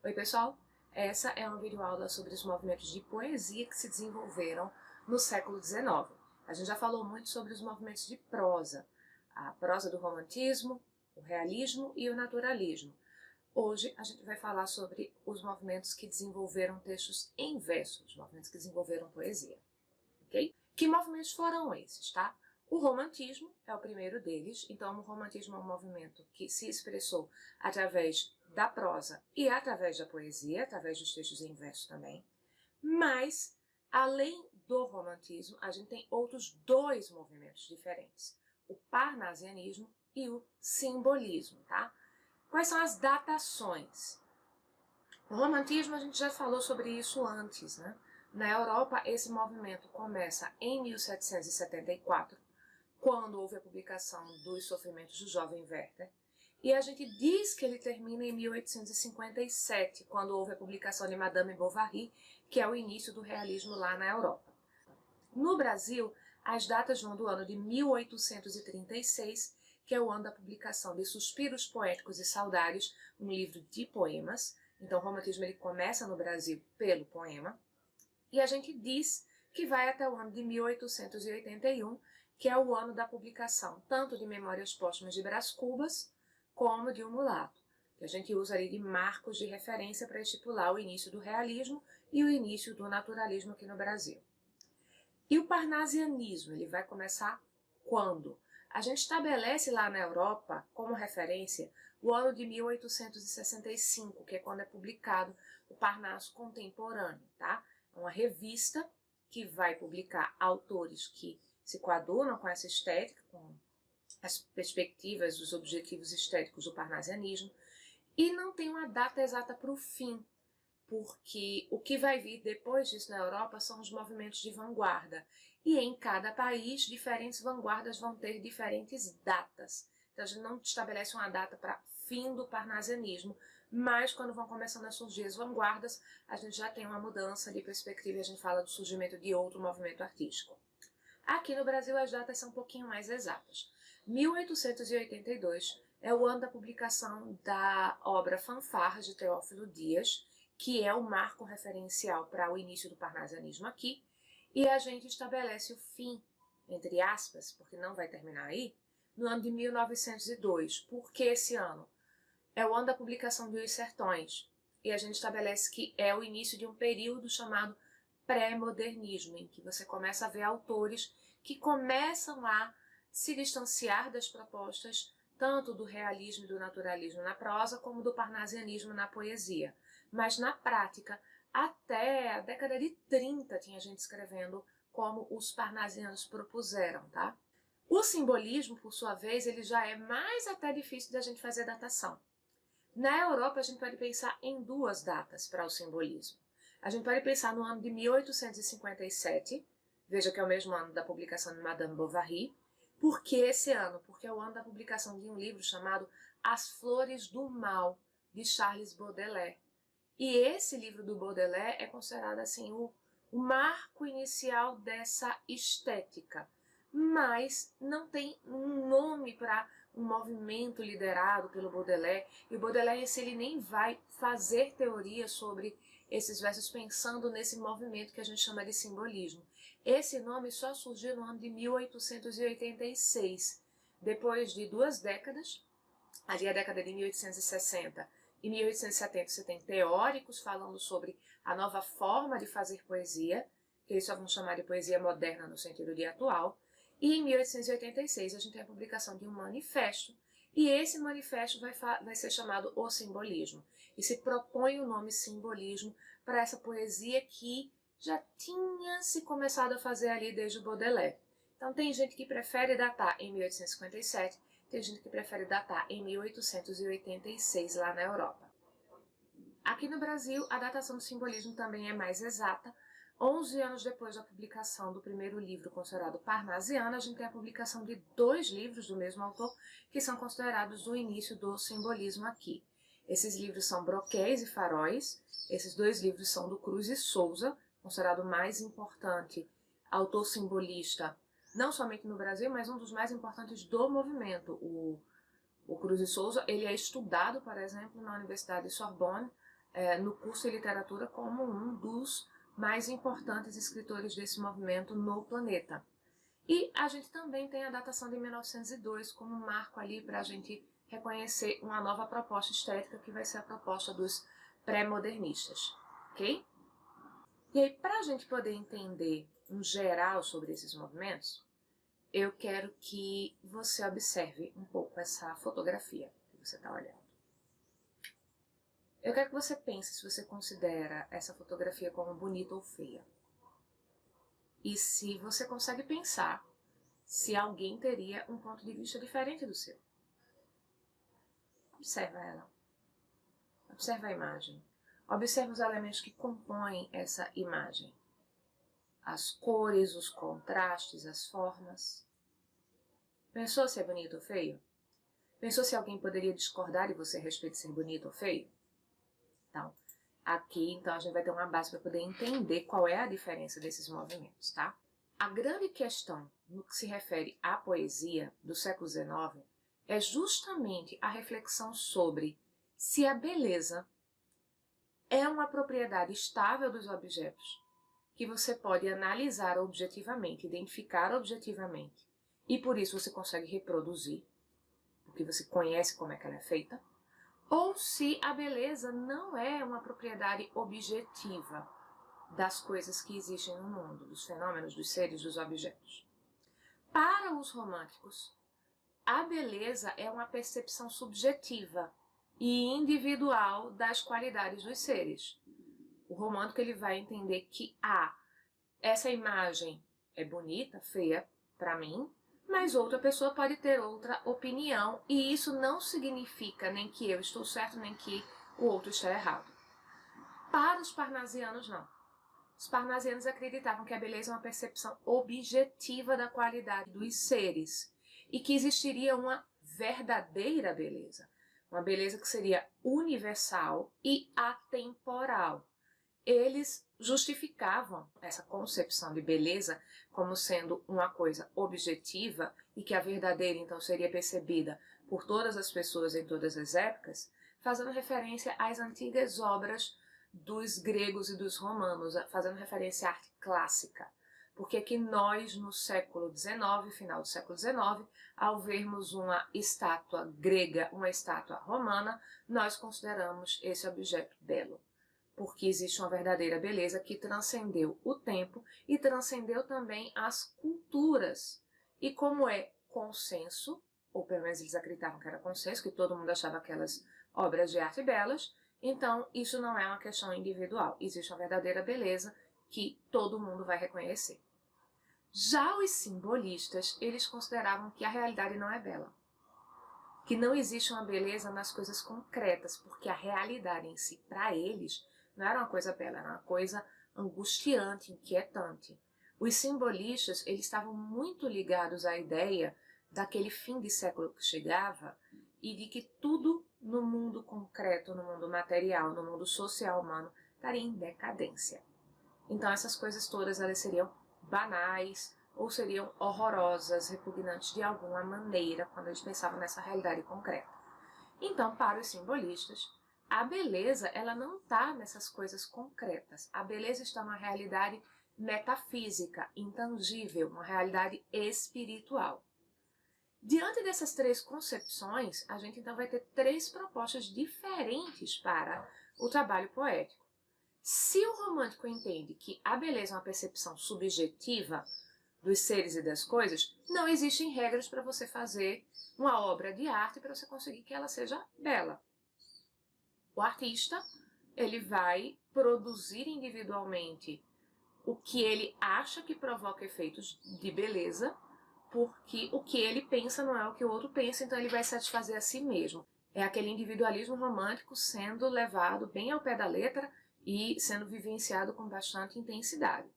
Oi pessoal, essa é uma videoaula sobre os movimentos de poesia que se desenvolveram no século XIX. A gente já falou muito sobre os movimentos de prosa, a prosa do romantismo, o realismo e o naturalismo. Hoje a gente vai falar sobre os movimentos que desenvolveram textos em verso, os movimentos que desenvolveram poesia. Ok? Que movimentos foram esses, tá? O romantismo é o primeiro deles, então o romantismo é um movimento que se expressou através da prosa e através da poesia, através dos textos em verso também. Mas, além do romantismo, a gente tem outros dois movimentos diferentes, o parnasianismo e o simbolismo, tá? Quais são as datações? No romantismo a gente já falou sobre isso antes, né? Na Europa, esse movimento começa em 1774, quando houve a publicação dos Sofrimentos do Jovem Werther, e a gente diz que ele termina em 1857, quando houve a publicação de Madame Bovary, que é o início do realismo lá na Europa. No Brasil, as datas vão do ano de 1836, que é o ano da publicação de Suspiros Poéticos e Saudades, um livro de poemas. Então, o romantismo ele começa no Brasil pelo poema. E a gente diz que vai até o ano de 1881, que é o ano da publicação tanto de Memórias Póstumas de Brás Cubas, como de O Mulato, que a gente usa ali de marcos de referência para estipular o início do realismo e o início do naturalismo aqui no Brasil. E o parnasianismo, ele vai começar quando? A gente estabelece lá na Europa, como referência, o ano de 1865, que é quando é publicado o Parnaso Contemporâneo, tá? É uma revista que vai publicar autores que se coadunam com essa estética, com as perspectivas, os objetivos estéticos do parnasianismo, e não tem uma data exata para o fim, porque o que vai vir depois disso na Europa são os movimentos de vanguarda, e em cada país diferentes vanguardas vão ter diferentes datas. Então a gente não estabelece uma data para fim do parnasianismo, mas quando vão começando a surgir as vanguardas, a gente já tem uma mudança de perspectiva e a gente fala do surgimento de outro movimento artístico. Aqui no Brasil as datas são um pouquinho mais exatas. 1882 é o ano da publicação da obra Fanfarras de Teófilo Dias, que é o marco referencial para o início do parnasianismo aqui, e a gente estabelece o fim, entre aspas, porque não vai terminar aí, no ano de 1902. Por que esse ano? É o ano da publicação de Os Sertões, e a gente estabelece que é o início de um período chamado pré-modernismo, em que você começa a ver autores que começam a se distanciar das propostas tanto do realismo e do naturalismo na prosa, como do parnasianismo na poesia. Mas na prática, até a década de 30 tinha gente escrevendo como os parnasianos propuseram, tá? O simbolismo, por sua vez, ele já é mais até difícil da gente fazer datação. Na Europa, a gente pode pensar em duas datas para o simbolismo. A gente pode pensar no ano de 1857, veja que é o mesmo ano da publicação de Madame Bovary. Por que esse ano? Porque é o ano da publicação de um livro chamado As Flores do Mal, de Charles Baudelaire. E esse livro do Baudelaire é considerado assim o marco inicial dessa estética. Mas não tem um nome para um movimento liderado pelo Baudelaire, e o Baudelaire ele nem vai fazer teoria sobre esses versos pensando nesse movimento que a gente chama de simbolismo. Esse nome só surgiu no ano de 1886, depois de 2 décadas, ali a década de 1860 e 1870 você tem teóricos falando sobre a nova forma de fazer poesia, que eles só vão chamar de poesia moderna no sentido de atual. E em 1886 a gente tem a publicação de um manifesto, e esse manifesto vai ser chamado O Simbolismo, e se propõe o nome simbolismo para essa poesia que já tinha se começado a fazer ali desde o Baudelaire. Então tem gente que prefere datar em 1857, tem gente que prefere datar em 1886 lá na Europa. Aqui no Brasil, a datação do simbolismo também é mais exata. 11 anos depois da publicação do primeiro livro considerado parnasiano, a gente tem a publicação de 2 livros do mesmo autor que são considerados o início do simbolismo aqui. Esses livros são Broquéis e Faróis. Esses 2 livros são do Cruz e Souza, considerado o mais importante autor simbolista, não somente no Brasil, mas um dos mais importantes do movimento. O Cruz e Souza ele é estudado, por exemplo, na Universidade de Sorbonne, no curso de literatura como um dos mais importantes escritores desse movimento no planeta. E a gente também tem a datação de 1902 como um marco ali para a gente reconhecer uma nova proposta estética que vai ser a proposta dos pré-modernistas, ok? E aí, para a gente poder entender um geral sobre esses movimentos, eu quero que você observe um pouco essa fotografia que você está olhando. Eu quero que você pense se você considera essa fotografia como bonita ou feia. E se você consegue pensar se alguém teria um ponto de vista diferente do seu. Observa ela. Observa a imagem. Observa os elementos que compõem essa imagem. As cores, os contrastes, as formas. Pensou se é bonito ou feio? Pensou se alguém poderia discordar de você a respeito de ser bonito ou feio? Então, aqui a gente vai ter uma base para poder entender qual é a diferença desses movimentos, tá? A grande questão no que se refere à poesia do século XIX é justamente a reflexão sobre se a beleza é uma propriedade estável dos objetos que você pode analisar objetivamente, identificar objetivamente, e por isso você consegue reproduzir, porque você conhece como é que ela é feita, ou se a beleza não é uma propriedade objetiva das coisas que existem no mundo, dos fenômenos, dos seres, dos objetos. Para os românticos, a beleza é uma percepção subjetiva e individual das qualidades dos seres. O romântico ele vai entender que essa imagem é bonita, feia para mim, mas outra pessoa pode ter outra opinião e isso não significa nem que eu estou certo, nem que o outro está errado. Para os parnasianos, não. Os parnasianos acreditavam que a beleza é uma percepção objetiva da qualidade dos seres e que existiria uma verdadeira beleza, uma beleza que seria universal e atemporal. Eles justificavam essa concepção de beleza como sendo uma coisa objetiva e que a verdadeira então seria percebida por todas as pessoas em todas as épocas, fazendo referência às antigas obras dos gregos e dos romanos, fazendo referência à arte clássica. Porque que nós, no século XIX, final do século XIX, ao vermos uma estátua grega, uma estátua romana, nós consideramos esse objeto belo. Porque existe uma verdadeira beleza que transcendeu o tempo e transcendeu também as culturas. E como é consenso, ou pelo menos eles acreditavam que era consenso, que todo mundo achava aquelas obras de arte belas, então isso não é uma questão individual. Existe uma verdadeira beleza que todo mundo vai reconhecer. Já os simbolistas, eles consideravam que a realidade não é bela. Que não existe uma beleza nas coisas concretas, porque a realidade em si, para eles, não era uma coisa bela, era uma coisa angustiante, inquietante. Os simbolistas, eles estavam muito ligados à ideia daquele fim de século que chegava e de que tudo no mundo concreto, no mundo material, no mundo social humano, estaria em decadência. Então essas coisas todas elas seriam banais ou seriam horrorosas, repugnantes de alguma maneira quando eles pensavam nessa realidade concreta. Então, para os simbolistas, a beleza ela não está nessas coisas concretas. A beleza está numa realidade metafísica, intangível, uma realidade espiritual. Diante dessas três concepções, a gente então vai ter três propostas diferentes para o trabalho poético. Se o romântico entende que a beleza é uma percepção subjetiva dos seres e das coisas, não existem regras para você fazer uma obra de arte para você conseguir que ela seja bela. O artista, ele vai produzir individualmente o que ele acha que provoca efeitos de beleza, porque o que ele pensa não é o que o outro pensa, então ele vai satisfazer a si mesmo. É aquele individualismo romântico sendo levado bem ao pé da letra e sendo vivenciado com bastante intensidade.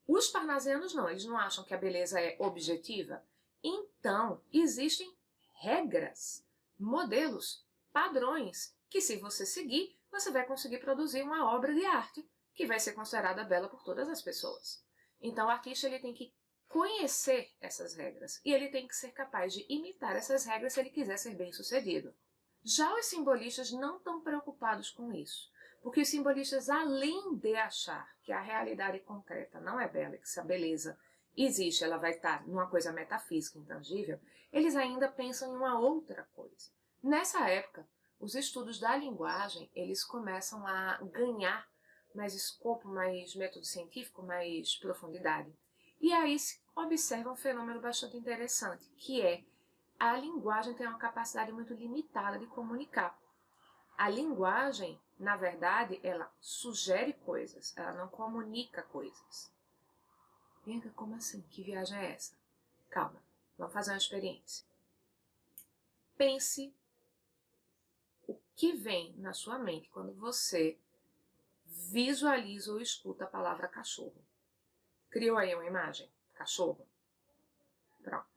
Os parnasianos não, eles não acham que a beleza é objetiva. Então, existem regras, modelos, padrões, que se você seguir, você vai conseguir produzir uma obra de arte que vai ser considerada bela por todas as pessoas. Então, o artista ele tem que conhecer essas regras e ele tem que ser capaz de imitar essas regras se ele quiser ser bem-sucedido. Já os simbolistas não estão preocupados com isso, Porque os simbolistas, além de achar que a realidade concreta não é bela, que se a beleza existe, ela vai estar numa coisa metafísica, intangível, eles ainda pensam em uma outra coisa. Nessa época, os estudos da linguagem, eles começam a ganhar mais escopo, mais método científico, mais profundidade. E aí se observa um fenômeno bastante interessante, que é a linguagem tem uma capacidade muito limitada de comunicar. A linguagem, na verdade, ela sugere coisas, ela não comunica coisas. Bianca, como assim? Que viagem é essa? Calma, vamos fazer uma experiência. Pense o que vem na sua mente quando você visualiza ou escuta a palavra cachorro. Criou aí uma imagem? Cachorro? Pronto.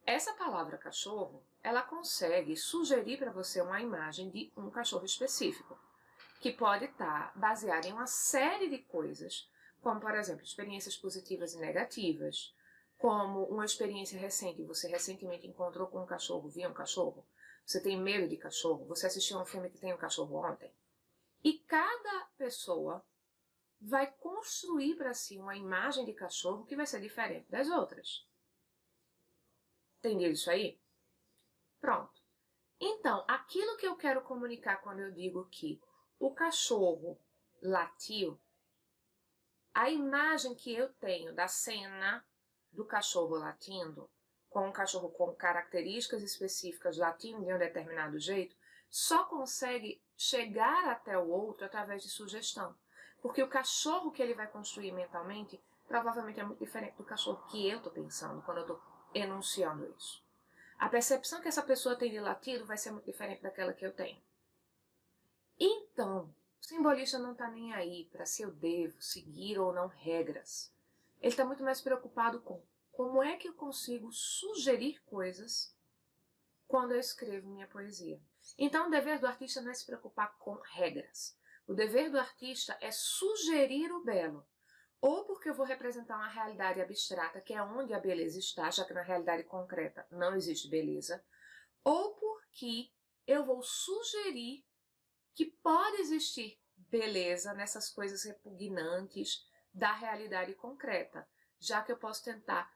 Essa palavra cachorro, ela consegue sugerir para você uma imagem de um cachorro específico, que pode estar baseada em uma série de coisas, como, por exemplo, experiências positivas e negativas, como uma experiência recente, você recentemente encontrou com um cachorro, viu um cachorro, você tem medo de cachorro, você assistiu a um filme que tem um cachorro ontem. E cada pessoa vai construir para si uma imagem de cachorro que vai ser diferente das outras. Entendeu isso aí? Pronto. Então, aquilo que eu quero comunicar quando eu digo que o cachorro latiu, a imagem que eu tenho da cena do cachorro latindo, com um cachorro com características específicas latindo de um determinado jeito, só consegue chegar até o outro através de sugestão. Porque o cachorro que ele vai construir mentalmente provavelmente é muito diferente do cachorro que eu estou pensando quando eu estou enunciando isso. A percepção que essa pessoa tem de latido vai ser muito diferente daquela que eu tenho. Então, o simbolista não está nem aí para se eu devo seguir ou não regras. Ele está muito mais preocupado com como é que eu consigo sugerir coisas quando eu escrevo minha poesia. Então, o dever do artista não é se preocupar com regras. O dever do artista é sugerir o belo. Ou porque eu vou representar uma realidade abstrata, que é onde a beleza está, já que na realidade concreta não existe beleza, ou porque eu vou sugerir que pode existir beleza nessas coisas repugnantes da realidade concreta, já que eu posso tentar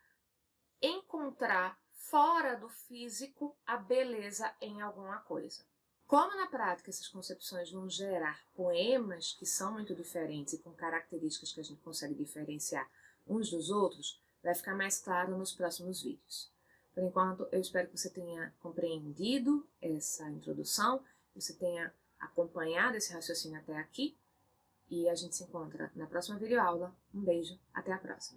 encontrar fora do físico a beleza em alguma coisa. Como na prática essas concepções vão gerar poemas que são muito diferentes e com características que a gente consegue diferenciar uns dos outros, vai ficar mais claro nos próximos vídeos. Por enquanto, eu espero que você tenha compreendido essa introdução, que você tenha acompanhado esse raciocínio até aqui, e a gente se encontra na próxima videoaula. Um beijo, até a próxima!